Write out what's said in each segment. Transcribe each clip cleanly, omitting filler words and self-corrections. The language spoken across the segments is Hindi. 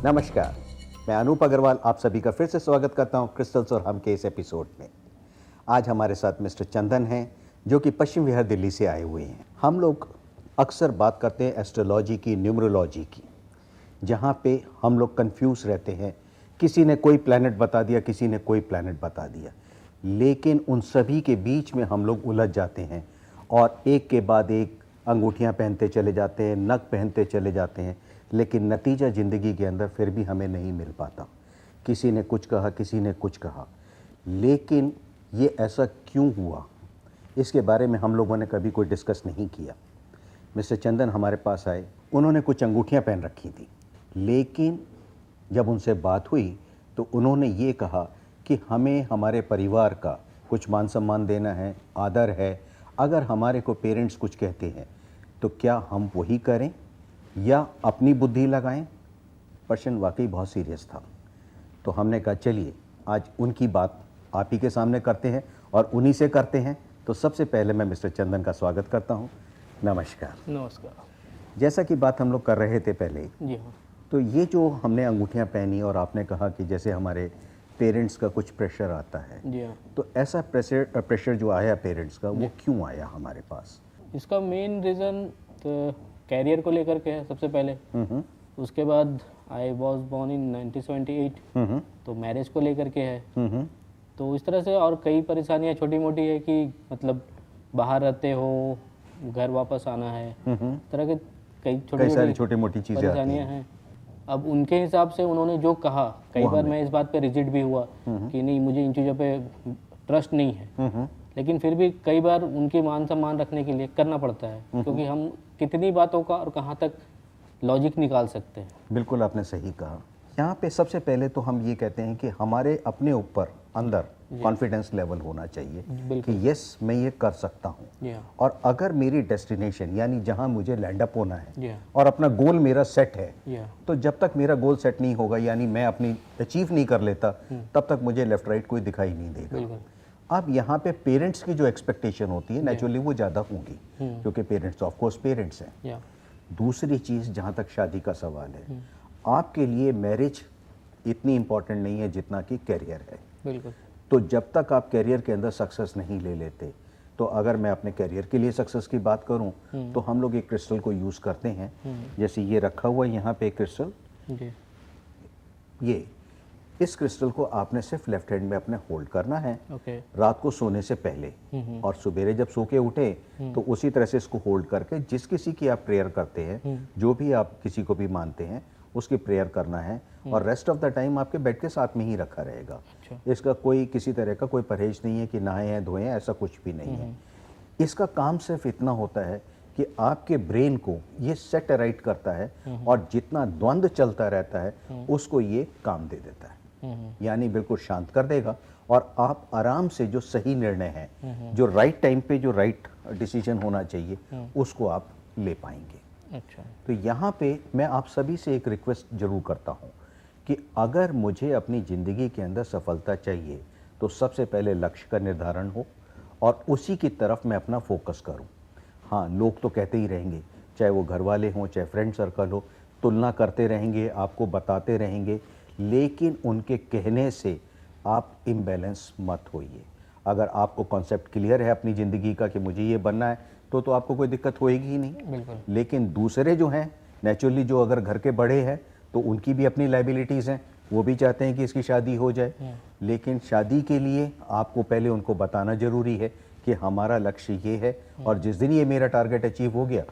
नमस्कार, मैं अनूप अग्रवाल आप सभी का फिर से स्वागत करता हूं क्रिस्टल्स और हम के इस एपिसोड में। आज हमारे साथ मिस्टर चंदन हैं जो कि पश्चिम विहार दिल्ली से आए हुए हैं। हम लोग अक्सर बात करते हैं एस्ट्रोलॉजी की, न्यूमरोलॉजी की, जहां पे हम लोग कंफ्यूज रहते हैं। किसी ने कोई प्लैनेट बता दिया, किसी ने कोई प्लैनेट बता दिया, लेकिन उन सभी के बीच में हम लोग उलझ जाते हैं और एक के बाद एक अंगूठियां पहनते चले जाते हैं, नग पहनते चले जाते हैं, लेकिन नतीजा ज़िंदगी के अंदर फिर भी हमें नहीं मिल पाता। किसी ने कुछ कहा, किसी ने कुछ कहा, लेकिन ये ऐसा क्यों हुआ, इसके बारे में हम लोगों ने कभी कोई डिस्कस नहीं किया। मिस्टर चंदन हमारे पास आए, उन्होंने कुछ अंगूठियां पहन रखी थी, लेकिन जब उनसे बात हुई तो उन्होंने ये कहा कि हमें हमारे परिवार का कुछ मान सम्मान देना है, आदर है। अगर हमारे को पेरेंट्स कुछ कहते हैं तो क्या हम वही करें या अपनी बुद्धि लगाएं? प्रश्न वाकई बहुत सीरियस था। तो हमने कहा चलिए आज उनकी बात आप ही के सामने करते हैं और उन्हीं से करते हैं। तो सबसे पहले मैं मिस्टर चंदन का स्वागत करता हूं। नमस्कार। नमस्कार। जैसा कि बात हम लोग कर रहे थे पहले, जी हाँ। तो ये जो हमने अंगूठियां पहनी और आपने कहा कि जैसे हमारे पेरेंट्स का कुछ प्रेशर आता है, जी हाँ। तो ऐसा प्रेशर जो आया पेरेंट्स का, वो क्यों आया हमारे पास? इसका मेन रीज़न तो कैरियर को लेकर के है सबसे पहले। उसके बाद आई वॉज बॉर्न इन 1978, तो मैरिज को लेकर के है। तो इस तरह से और कई परेशानियां छोटी मोटी है कि मतलब बाहर रहते हो, घर वापस आना है, इस तरह के कई सारी छोटी मोटी चीज़ें आती परेशानियां हैं। हैं। अब उनके हिसाब से उन्होंने जो कहा, कई बार मैं इस बात पे रिजिड भी हुआ कि नहीं, मुझे इन चीज़ों पे ट्रस्ट नहीं है, लेकिन फिर भी कई बार उनकी मान सम्मान रखने के लिए करना पड़ता है, क्योंकि हम कितनी बातों का और कहाँ तक लॉजिक निकाल सकते हैं। बिल्कुल आपने सही कहा। यहाँ पे सबसे पहले तो हम ये कहते हैं कि हमारे अपने ऊपर अंदर कॉन्फिडेंस लेवल होना चाहिए कि यस मैं ये कर सकता हूँ। और अगर मेरी डेस्टिनेशन यानी जहाँ मुझे लैंड अप होना है और अपना गोल मेरा सेट है, तो जब तक मेरा गोल सेट नहीं होगा यानी मैं अपनी अचीव नहीं कर लेता, तब तक मुझे लेफ्ट राइट कोई दिखाई नहीं देगा। अब यहाँ पे पेरेंट्स की जो एक्सपेक्टेशन होती है नेचुरली वो ज़्यादा होंगी, क्योंकि पेरेंट्स ऑफ कोर्स पेरेंट्स हैं। दूसरी चीज़, जहाँ तक शादी का सवाल है, आपके लिए मैरिज इतनी इम्पोर्टेंट नहीं है जितना कि कैरियर है। बिल्कुल। तो जब तक आप कैरियर के अंदर सक्सेस नहीं ले लेते, तो अगर मैं अपने कैरियर के लिए सक्सेस की बात करूं, तो हम लोग एक क्रिस्टल को यूज़ करते हैं। जैसे ये रखा हुआ है यहाँ पे एक क्रिस्टल, ये इस क्रिस्टल को आपने सिर्फ लेफ्ट हैंड में अपने होल्ड करना है रात को सोने से पहले, और सवेरे जब सो के उठे तो उसी तरह से इसको होल्ड करके जिस किसी की आप प्रेयर करते हैं, जो भी आप किसी को भी मानते हैं, उसकी प्रेयर करना है, और रेस्ट ऑफ द टाइम आपके बेड के साथ में ही रखा रहेगा। इसका कोई किसी तरह का कोई परहेज नहीं है कि नहाए हैं धोए हैं, ऐसा कुछ भी नहीं है। इसका काम सिर्फ इतना होता है कि आपके ब्रेन को ये सेट राइट करता है, और जितना द्वंद्व चलता रहता है उसको ये काम दे देता है, यानी बिल्कुल शांत कर देगा, और आप आराम से जो सही निर्णय है, जो राइट टाइम पे जो राइट डिसीजन होना चाहिए, उसको आप ले पाएंगे। अच्छा। तो यहाँ पे मैं आप सभी से एक रिक्वेस्ट जरूर करता हूँ कि अगर मुझे अपनी ज़िंदगी के अंदर सफलता चाहिए, तो सबसे पहले लक्ष्य का निर्धारण हो और उसी की तरफ मैं अपना फोकस करूँ। हाँ, लोग तो कहते ही रहेंगे, चाहे वो घर वाले हों, चाहे फ्रेंड सर्कल हो, तुलना करते रहेंगे, आपको बताते रहेंगे, लेकिन उनके कहने से आप इम्बैलेंस मत होइए। अगर आपको कॉन्सेप्ट क्लियर है अपनी ज़िंदगी का कि मुझे ये बनना है, तो आपको कोई दिक्कत होएगी ही नहीं। लेकिन दूसरे जो हैं, नेचुरली जो अगर घर के बड़े हैं, तो उनकी भी अपनी लाइबिलिटीज़ हैं, वो भी चाहते हैं कि इसकी शादी हो जाए, लेकिन शादी के लिए आपको पहले उनको बताना ज़रूरी है कि हमारा लक्ष्य ये है, और जिस दिन ये मेरा टारगेट अचीव हो गया,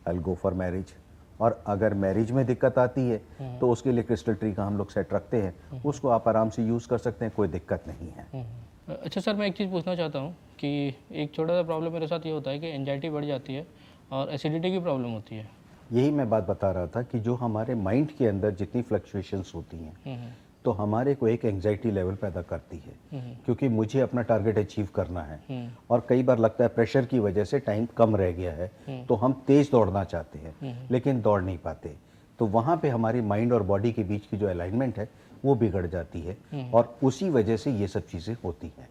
I will go for marriage. और अगर मैरिज में दिक्कत आती है तो उसके लिए क्रिस्टल ट्री का हम लोग सेट रखते हैं, उसको आप आराम से यूज़ कर सकते हैं, कोई दिक्कत नहीं है। अच्छा सर, मैं एक चीज़ पूछना चाहता हूँ कि एक छोटा सा प्रॉब्लम मेरे साथ ये होता है कि एंजाइटी बढ़ जाती है और एसिडिटी की प्रॉब्लम होती है। यही मैं बात बता रहा था कि जो हमारे माइंड के अंदर जितनी फ्लक्चुएशंस होती हैं, तो हमारे को एक एंजाइटी लेवल पैदा करती है, क्योंकि मुझे अपना टारगेट अचीव करना है, और कई बार लगता है प्रेशर की वजह से टाइम कम रह गया है, तो हम तेज़ दौड़ना चाहते हैं लेकिन दौड़ नहीं पाते। तो वहाँ पे हमारी माइंड और बॉडी के बीच की जो अलाइनमेंट है वो बिगड़ जाती है, और उसी वजह से ये सब चीज़ें होती हैं।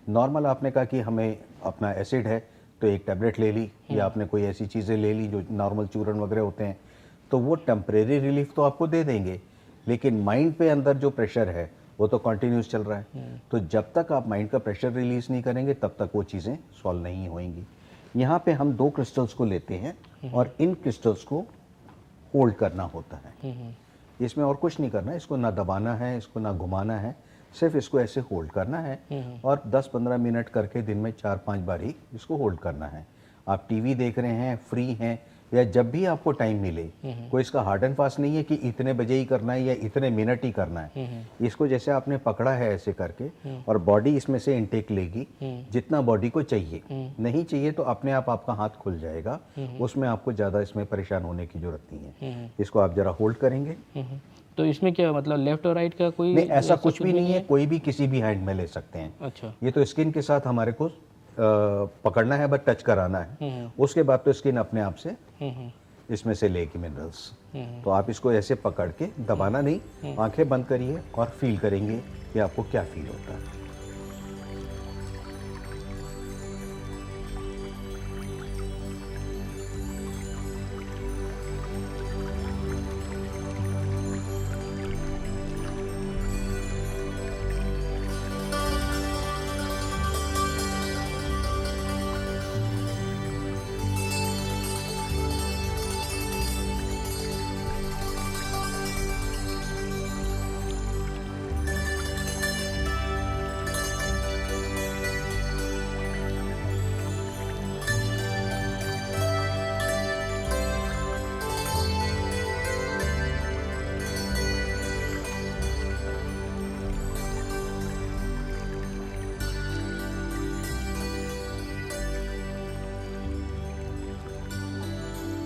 नॉर्मल आपने कहा कि हमें अपना एसिड है तो एक टैबलेट ले ली, या आपने कोई ऐसी चीज़ें ले ली जो नॉर्मल चूरन वगैरह होते हैं, तो वो टेम्परेरी रिलीफ तो आपको दे देंगे, लेकिन माइंड पे अंदर जो प्रेशर है वो तो कंटिन्यूस चल रहा है। तो जब तक आप माइंड का प्रेशर रिलीज नहीं करेंगे तब तक वो चीज़ें सॉल्व नहीं होंगी। यहाँ पे हम 2 क्रिस्टल्स को लेते हैं और इन क्रिस्टल्स को होल्ड करना होता है। इसमें और कुछ नहीं करना है, इसको ना दबाना है, इसको ना घुमाना है, सिर्फ इसको ऐसे होल्ड करना है और 10-15 मिनट करके दिन में 4-5 बार ही इसको होल्ड करना है। आप टीवी देख रहे हैं, फ्री हैं, या जब भी आपको टाइम मिले, कोई इसका हार्ड एंड फास्ट नहीं है कि इतने बजे ही करना है या इतने मिनट ही करना है। इसको जैसे आपने पकड़ा है ऐसे करके और बॉडी इसमें से इनटेक लेगी जितना बॉडी को चाहिए। नहीं चाहिए तो अपने आप आपका हाथ खुल जाएगा, उसमें आपको ज़्यादा इसमें परेशान होने की जरूरत नहीं है। इसको आप जरा होल्ड करेंगे। तो इसमें क्या मतलब लेफ्ट और राइट का कोई नहीं, ऐसा कुछ भी नहीं है, कोई भी किसी भी हैंड में ले सकते हैं। अच्छा। ये तो स्किन के साथ हमारे को पकड़ना है, बस टच कराना है। उसके बाद तो स्किन अपने आप से इसमें से लेगी मिनरल्स। तो आप इसको ऐसे पकड़ के दबाना नहीं, आंखें बंद करिए और फील करेंगे कि आपको क्या फील होता है।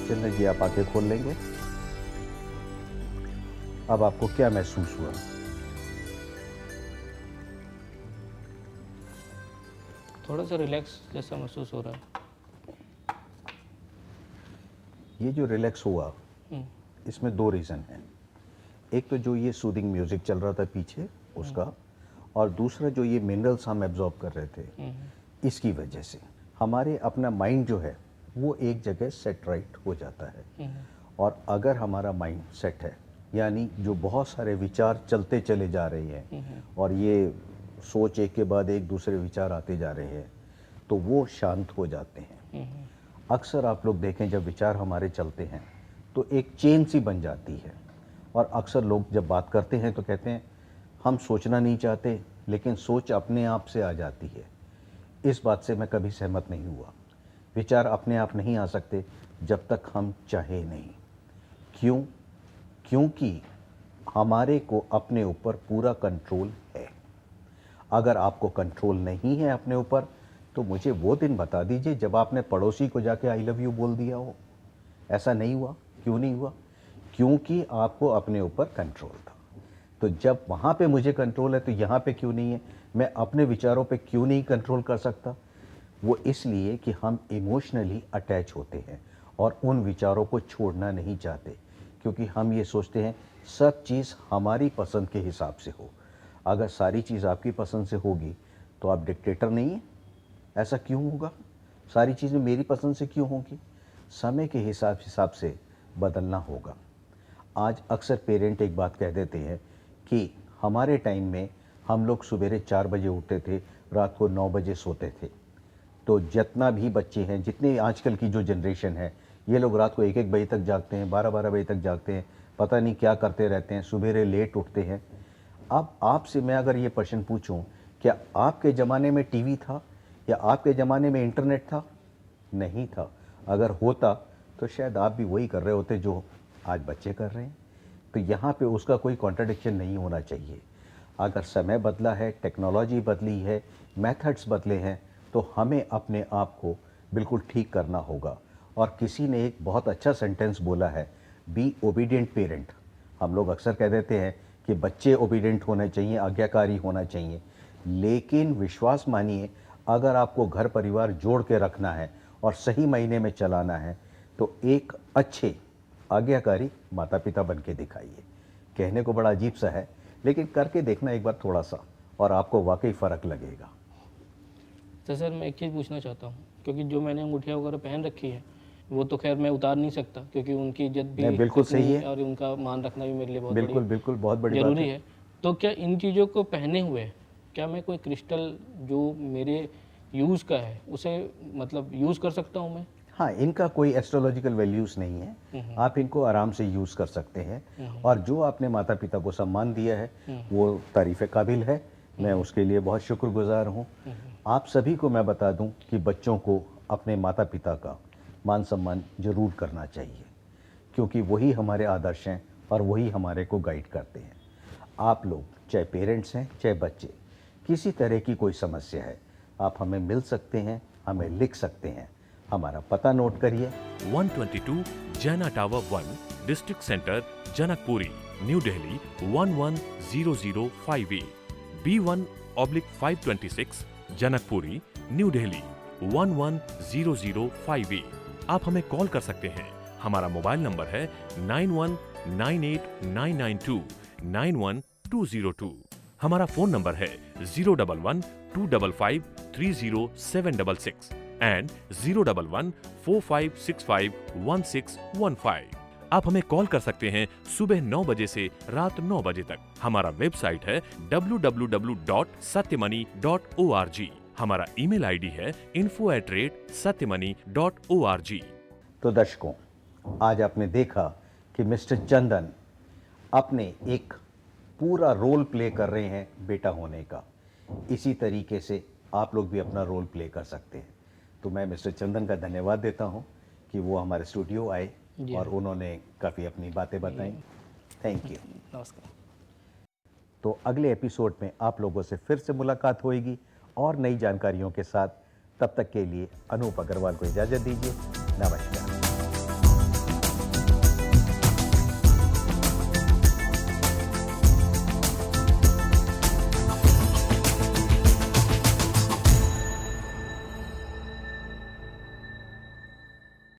चंदन जी, आप आंखें खोल लेंगे। अब आपको क्या महसूस हुआ? थोड़ा सा रिलैक्स जैसा महसूस हो रहा है। ये जो रिलैक्स हुआ, इसमें 2 रीज़न हैं। एक तो जो ये सूदिंग म्यूजिक चल रहा था पीछे उसका, और दूसरा जो ये मिनरल्स हम एब्जॉर्ब कर रहे थे इसकी वजह से हमारे अपना माइंड जो है वो एक जगह सेट राइट हो जाता है। और अगर हमारा माइंड सेट है, यानी जो बहुत सारे विचार चलते चले जा रहे हैं और ये सोच एक के बाद एक दूसरे विचार आते जा रहे हैं, तो वो शांत हो जाते हैं। अक्सर आप लोग देखें, जब विचार हमारे चलते हैं तो एक चेन सी बन जाती है, और अक्सर लोग जब बात करते हैं तो कहते हैं हम सोचना नहीं चाहते, लेकिन सोच अपने आप से आ जाती है। इस बात से मैं कभी सहमत नहीं हुआ। विचार अपने आप नहीं आ सकते जब तक हम चाहे नहीं। क्यों? क्योंकि हमारे को अपने ऊपर पूरा कंट्रोल है। अगर आपको कंट्रोल नहीं है अपने ऊपर, तो मुझे वो दिन बता दीजिए जब आपने पड़ोसी को जाके आई लव यू बोल दिया हो। ऐसा नहीं हुआ। क्यों नहीं हुआ? क्योंकि आपको अपने ऊपर कंट्रोल था। तो जब वहाँ पे मुझे कंट्रोल है तो यहाँ पे क्यों नहीं है? मैं अपने विचारों पे क्यों नहीं कंट्रोल कर सकता? वो इसलिए कि हम इमोशनली अटैच होते हैं और उन विचारों को छोड़ना नहीं चाहते, क्योंकि हम ये सोचते हैं सब चीज़ हमारी पसंद के हिसाब से हो। अगर सारी चीज़ आपकी पसंद से होगी तो आप डिक्टेटर नहीं हैं। ऐसा क्यों होगा? सारी चीज़ें मेरी पसंद से क्यों होंगी? समय के हिसाब से बदलना होगा। आज अक्सर पेरेंट एक बात कह देते हैं कि हमारे टाइम में हम लोग सवेरे 4 बजे उठते थे, रात को 9 बजे सोते थे। तो जितना भी बच्चे हैं, जितने आजकल की जो जनरेशन है, ये लोग रात को 1-1 बजे तक जागते हैं, 12-12 बजे तक जागते हैं, पता नहीं क्या करते रहते हैं, सुबह लेट उठते हैं। अब आपसे मैं अगर ये प्रश्न पूछूं, क्या आपके ज़माने में टीवी था या आपके ज़माने में इंटरनेट था? नहीं था। अगर होता तो शायद आप भी वही कर रहे होते जो आज बच्चे कर रहे हैं। तो यहाँ पे उसका कोई कॉन्ट्रडिक्शन नहीं होना चाहिए। अगर समय बदला है, टेक्नोलॉजी बदली है, मेथड्स बदले हैं, तो हमें अपने आप को बिल्कुल ठीक करना होगा। और किसी ने एक बहुत अच्छा सेंटेंस बोला है, बी ओबीडियंट पेरेंट। हम लोग अक्सर कह देते हैं कि बच्चे ओबीडियंट होने चाहिए, आज्ञाकारी होना चाहिए, लेकिन विश्वास मानिए, अगर आपको घर परिवार जोड़ के रखना है और सही महीने में चलाना है तो एक अच्छे आज्ञाकारी माता पिता बन के दिखाइए। कहने को बड़ा अजीब सा है, लेकिन करके देखना एक बार थोड़ा सा, और आपको वाकई फ़र्क लगेगा। तो सर मैं एक चीज़ पूछना चाहता हूँ, क्योंकि जो मैंने अंगूठियाँ वगैरह पहन रखी है, वो तो खैर मैं उतार नहीं सकता, क्योंकि उनकी इज्जत भी नहीं, बिल्कुल सही है। और उनका मान रखना भी मेरे लिए बहुत बिल्कुल बिल्कुल, बहुत बड़ी बात जरूरी है। है। तो क्या इन चीज़ों को पहने हुए क्या मैं कोई क्रिस्टल जो मेरे यूज़ का है उसे मतलब यूज़ कर सकता हूँ मैं? हाँ, इनका कोई एस्ट्रोलॉजिकल वैल्यूज़ नहीं है, आप इनको आराम से यूज़ कर सकते हैं। और जो आपने माता पिता को सम्मान दिया है वो तारीफ़ काबिल है, मैं उसके लिए बहुत शुक्रगुजार हूँ। आप सभी को मैं बता दूं कि बच्चों को अपने माता पिता का मान सम्मान जरूर करना चाहिए, क्योंकि वही हमारे आदर्श हैं और वही हमारे को गाइड करते हैं। आप लोग चाहे पेरेंट्स हैं चाहे बच्चे, किसी तरह की कोई समस्या है आप हमें मिल सकते हैं, हमें लिख सकते हैं। हमारा पता नोट करिए, 122 जैना tower 1, district centre, Janakpuri, new Delhi 110058, B1/526, Janakpuri, new Delhi 110058। आप हमें कॉल कर सकते हैं। हमारा मोबाइल नंबर है 919899291202। हमारा फोन नंबर है 011-255-30766 एंड 011-4565-1615। आप हमें कॉल कर सकते हैं सुबह 9 बजे से रात 9 बजे तक। हमारा वेबसाइट है www.satymoney.org। हमारा ईमेल आईडी है info@satymoney.org। तो दर्शकों, आज आपने देखा कि मिस्टर चंदन अपने एक पूरा रोल प्ले कर रहे हैं बेटा होने का। इसी तरीके से आप लोग भी अपना रोल प्ले कर सकते हैं। तो मैं मिस्टर चंदन का धन्यवाद देता हूं कि वो हमारे स्टूडियो आए और उन्होंने काफ़ी अपनी बातें बताई। Thank you. नमस्कार। तो अगले एपिसोड में आप लोगों से फिर से मुलाकात होगी और नई जानकारियों के साथ। तब तक के लिए अनूप अग्रवाल को इजाज़त दीजिए। नमस्कार।